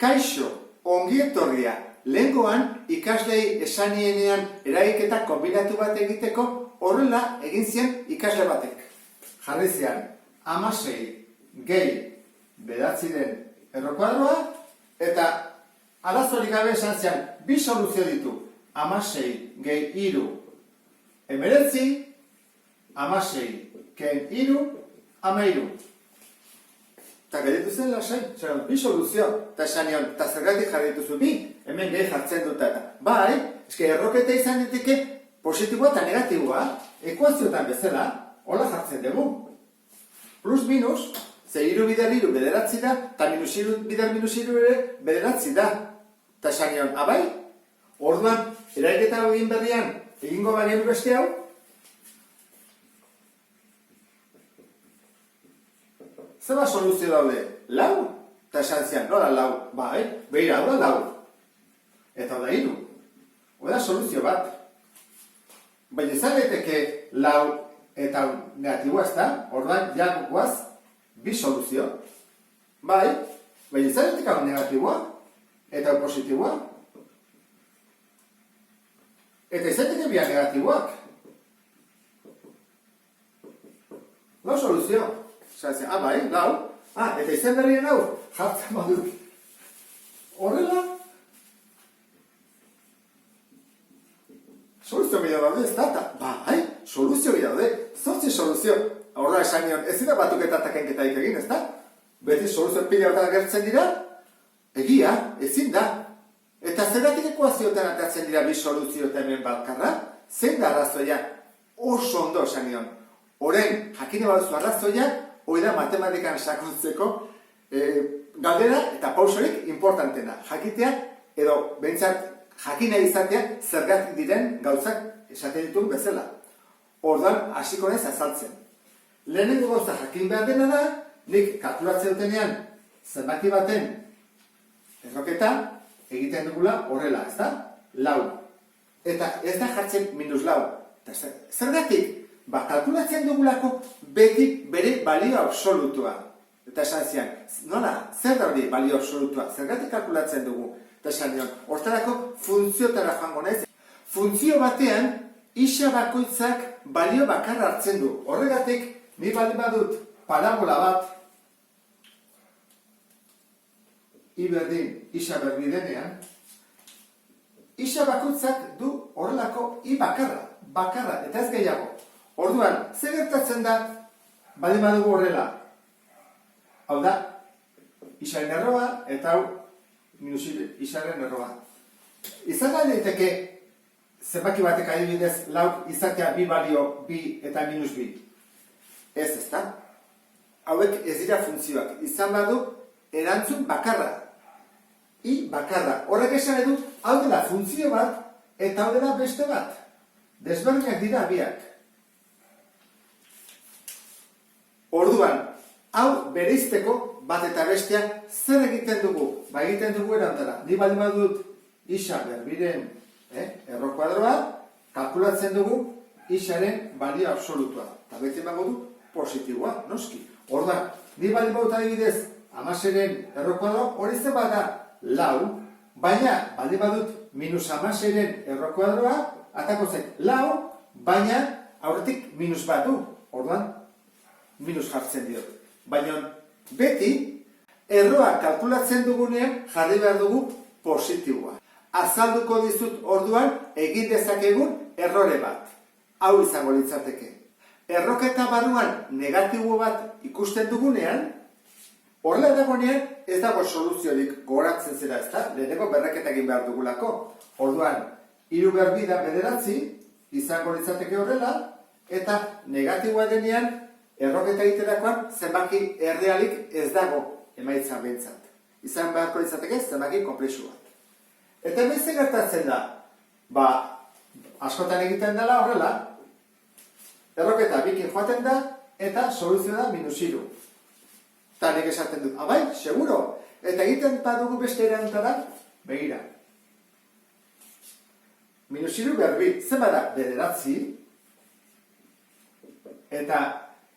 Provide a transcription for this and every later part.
Kaixo, ongi etorria, lehengoan ikaslei esanienean eragiketa kombinatu bat egiteko horrela egin zien ikasle batek. Jarri zian, 16 gehi 9 den errokuadroa, eta arazorik gabe esan zian, bi soluzio ditu, 16 gehi 3 19, 16 ken 3 13. Eta gaitu zen lasai, bi soluzio, eta esan nion, eta zergatik jarri dituzu bi, hemen gehi jartzen dut eta. Bai, eske erroketa izan diteke positiboa eta negatiboa, ekuazioetan bezala, hola jartzen dugu. Plus minus, ze 3 bider 3 bederatzi da, eta minus 3 bider minus 3 ere bederatzi da. Eta esan nion, abai, orduan, eraiketa egin berrian, egingo bagenu beste hau, zeba soluzio daude? Lau? Eta esan zian, nola lau? Bai, behira, hau da lau. Eta hau da 3. Hau da soluzio bat. Baina izan daiteke lau eta negatiboa ez da, orduan jagoaz bi soluzio. Bai, baina izan daiteke hau negatiboa eta hau positiboa. Eta izan daiteke bia negatiboak. Lau soluzio. Zaten, bai, lau. Eta izan berrien hau, jartzen badut. Horrela? Soluzio bila daude, ez da? Bai, soluzio bila daude. Zortzi soluzio. Horra esan nion, ez dira batuketa eta kenketaik egin, ez da? Beti soluzio pila bat agertzen dira? Egia, ezin da. Eta zeratik ekuazioetan atatzen dira bi soluzio eta hemen balkarra? Zein da arrazoia? Oso ondo esan nion. Oren, jakine baduzu arrazoia, hoi da matematikan sakontzeko galdera eta pausorik importantena. Jakitea, edo behintzat jakina izatea zergatik diren gauzak esaten ditugu bezala. Orduan, hasiko naiz azaltzen. Lehenengo gauza jakin behar dena da, nik kalkulatzen dutenean zenbaki baten erroketa egiten dugula horrela, ez da? Lau. Eta ez da jartzen minus lau. Zergatik? Kalkulatzen dugulako beti bere balio absolutua. Eta esan zian, nola, zer da hori balio absolutua? Zergatik kalkulatzen dugu? Eta esan nion, hortarako funziotara joango naiz. Funtzio batean, isa bakoitzak balio bakarra hartzen du. Horregatik, ni baldin badut parabola bat, I berdin, isa berbi denean, isa bakoitzak du horrelako I bakarra, eta ez gehiago. Orduan, ze gertatzen da, baldin badugu horrela? Hau da, isaren erroa eta hau minus isaren erroa. Izan daiteke zenbaki batek adibidez lau izatea bi balio bi eta minus bi. Ez da? Hauek ez dira funtzioak. Izan badu erantzun bakarra. I bakarra. Horrek esan edu, hau dela funtzio bat eta hau dela beste bat. Desberdinak dira biak. Orduan, hau bereizteko bat eta bestea zer egiten dugu? Ba egiten dugu erantara. Ni baldin badut isa berbiren errokuadroa, kalkulatzen dugu isaren balio absolutua. Eta beti emago du positiboa, noski. Orduan, ni baldin badut adibidez 16ren errokuadroa, hori zen bat da lau, baina baldin badut minus 16ren errokuadroa, atako zen lau, baina aurretik minus bat du. Orduan, minus jartzen diot. Baina beti, erroa kalkulatzen dugunean jarri behar dugu positiboa. Azalduko dizut orduan egin dezakegun errore bat. Hau izango litzateke. Erroketa barruan negatibo bat ikusten dugunean, horrela dagoenean ez dago soluziorik goratzen zera, ez da? Leheneko berreketa egin behar dugulako. Orduan, 3 berbi da 9, izango litzateke horrela, eta negatiboa denean erroketa egiterakoan zenbaki errealik ez dago emaitza behintzat. Izan beharko izateke zenbaki komplexu bat. Eta hemen ze gertatzen da? Ba, askotan egiten dela horrela, erroketa bikin joaten da eta soluzio da minus 3. Eta nik esaten dut, abai, seguro? Eta egiten badugu beste erantara, begira. Minus 3 berbi, zenba da? 9, eta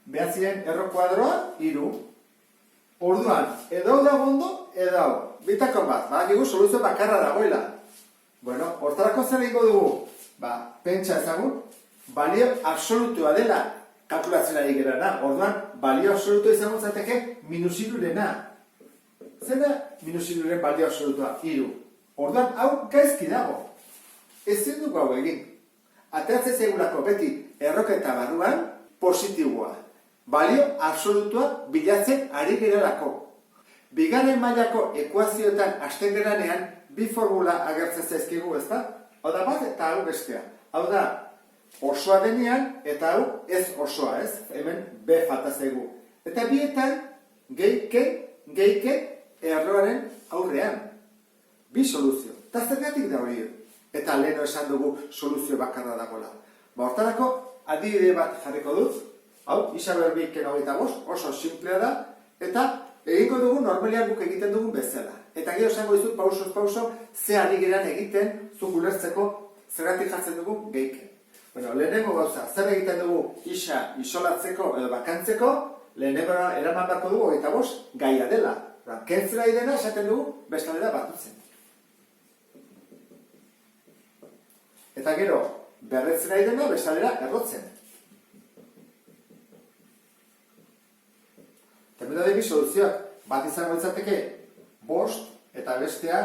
behatziren errokuadroa, 3. Orduan, edo da gondo, edo bitako bat, badakigu soluzio bakarra dagoela. Bueno, hortarako zer egingo dugu? Pentsa ezagun, balio absolutua dela kalkulatzen ari gerana. Orduan, balio absolutua izango zateke minusirurena. Zer da minusiruren balio absolutua? 3. Orduan, hau gaizki dago. Ezin dugu hau egin. Ateratzen zaigulako beti erroketa barruan positiboa. Balio absolutua bilatzen ari geralako. Bigarren mailako ekuazioetan hasten geranean, bi formula agertzen zaizkigu, ezta? Hau da bat eta hau bestea. Hau da, osoa denean eta hau ez osoa, ez? Hemen B falta zaigu. Eta bietan, geike erroaren aurrean. Bi soluzio. Eta zergatik da hori? Eta leheno esan dugu soluzio bakarra dagoela. Hortarako, adibide bat jarriko dut. Hau, Isaberbiken 25, oso simplea da. Eta egingo dugu normalian guk egiten dugun bezala. Eta gero esango dizut pausoz pauso, ze ari geran egiten zuk ulertzeko zergatik jartzen dugu geike. Bueno, lehenengo gauza, zer egiten dugu isa isolatzeko edo bakantzeko, lehenengo eraman beharko dugu 25 gaia dela. Kentzera idena esaten dugu bestalera batutzen. Eta gero, berretzera idena bestalera errotzen. Hemen da bi soluzioak, bat izango litzateke 5 eta bestea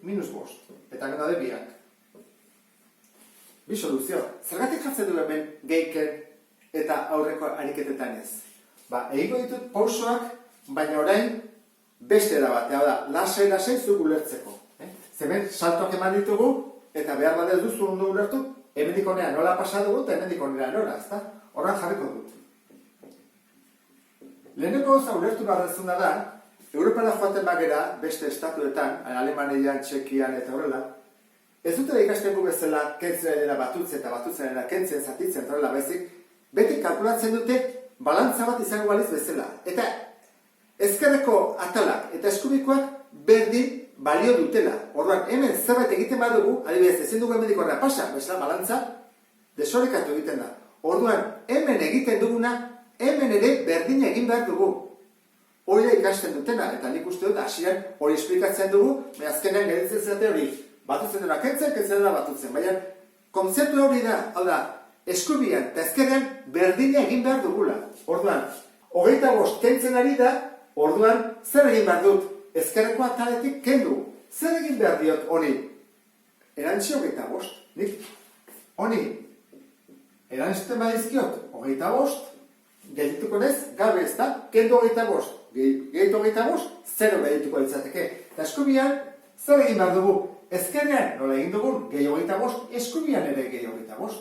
-5. Eta hemen da biak. Bi soluzio. Zergatik jartzen du hemen geiken eta aurreko ariketetan ez? Egingo ditut pausoak, baina orain beste da bat, da, lasai zuk ulertzeko. Hemen saltoak eman ditugu, eta behar bat ez duzu ondo ulertu, hemendik honera nola pasa dugu, eta hemendik honera nora, ezta? Horran jarriko dut. Leheneko gauza ulertu barrezuna da, Europara joaten bagera, beste estatuetan, Alemanian, Txekian eta horrela, ez dutela ikasten gu bezala kentzera dela batutzen eta batutzen dela kentzen zatitzen horrela baizik, beti kalkulatzen dute balantza bat izango baliz bezala. Eta ezkerreko atalak eta eskubikoak berdin balio dutela. Orduan, hemen zerbait egiten badugu, adibidez, ezin dugu hemendik horrela pasa, bezala balantza, desorekatu egiten da. Orduan, hemen egiten duguna, hemen ere berdin egin behar dugu. Hori da ikasten dutena, eta nik uste dut, hasieran hori esplikatzen dugu, baina azkenean geritzen zate hori, batutzen dela kentzen dela batutzen. Baina, kontzeptu hori da, hau da, eskubian eta ezkerrean berdina egin behar dugula. Orduan, 25 kentzen ari da, orduan, zer egin behar dut? Ezkerreko ataletik kendu. Zer egin behar diot honi? Erantzi 25. Nik, honi, erantzten badizkiot, 25, geldituko nez, gabe ez da, kendu 25. Gehitu 25, 0 gehituko litzateke. Eta eskubian, zer egin behar dugu? Ezkerrean, nola egin dugun, gehi 25, eskubian ere gehi 25.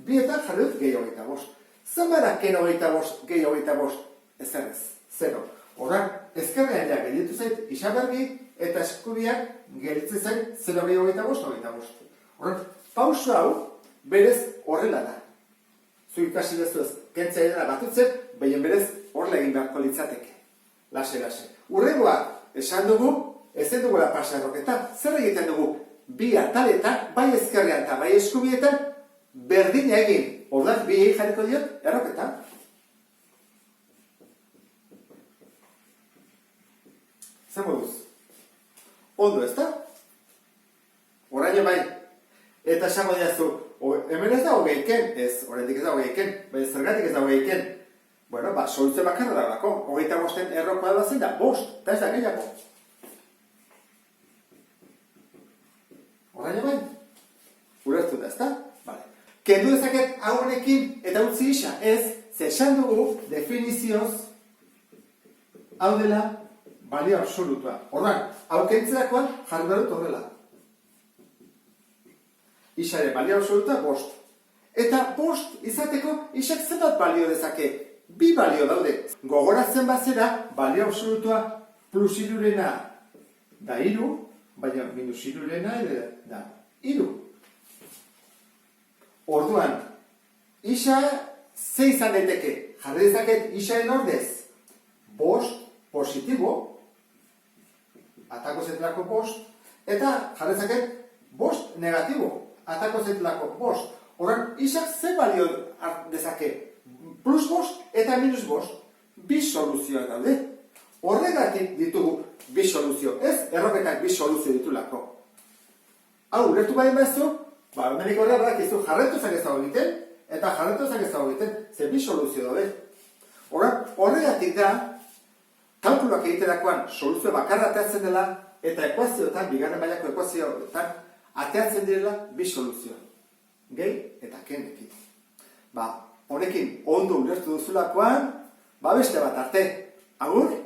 Bietan jarri dut gehi 25. Zer bada ken 25, gehi 25? Ezer ez, 0. Horran, ezkerrean ja gelditu zait Isaberbi eta eskubian gelditzen zait 0 gehi 25. Horran, pauso hau berez horrela da. Zu ikasi bezu ez, kentzea dela batutzen, baina berez horrela egin beharko litzateke. Lase. Urrengoa, esan dugu, ezen dugula pasa erroketan. Zer egiten dugu? Bi ataletan, bai ezkerrean eta bai eskubietan, berdina egin. Orduan, bi jarriko diot erroketan. Zer moduz? Ondo, ez da? Oraino bai. Eta esango diazu, hemen ez da hogeiken, ez, oraindik ez da hogeiken, baina zergatik ez da hogeiken. Bueno, soluzio bakarra dagoelako, 25 errokoa da zein da, 5, eta ez da gehiago. Oraino bai? Ulertu da, ez da? Vale. Kendu dezaket hau honekin eta utzi isa, ez, ze esan dugu definizioz hau dela balio absolutua. Orduan, hau kentzerakoan jarri behar dut horrela. Isaren balio absolutua 5. Eta 5 izateko isak zenbat balio dezake? 2 balio daude. Gogoratzen bazera, balio absolutua +3 da 3, baina -3 da 3. Orduan, isa ze izan daiteke? Jarri dezaket isaren ordez 5 positibo, atako zetelako 5, eta jarri dezaket 5 negatibo, atako zetelako 5. Orduan, isak ze balio dezake? +5 eta -5. Bi soluzioak daude. Horregatik ditugu bi soluzio. Ez, erroketak bi soluzio ditulako. Hau, ulertu bai emaizu, hemeniko horra badakizu jarretuzak ez dago egiten, eta jarretuzak ez dago egiten, ze bi soluzio daude. Horregatik da, kalkuluak egiterakoan soluzio bakarra ateatzen dela, eta ekuazioetan, bigarren mailako ekuazioetan, ateatzen direla bi soluzio. Gehi eta kenekin. Honekin ondo ulertu duzulakoan, beste bat arte. Agur!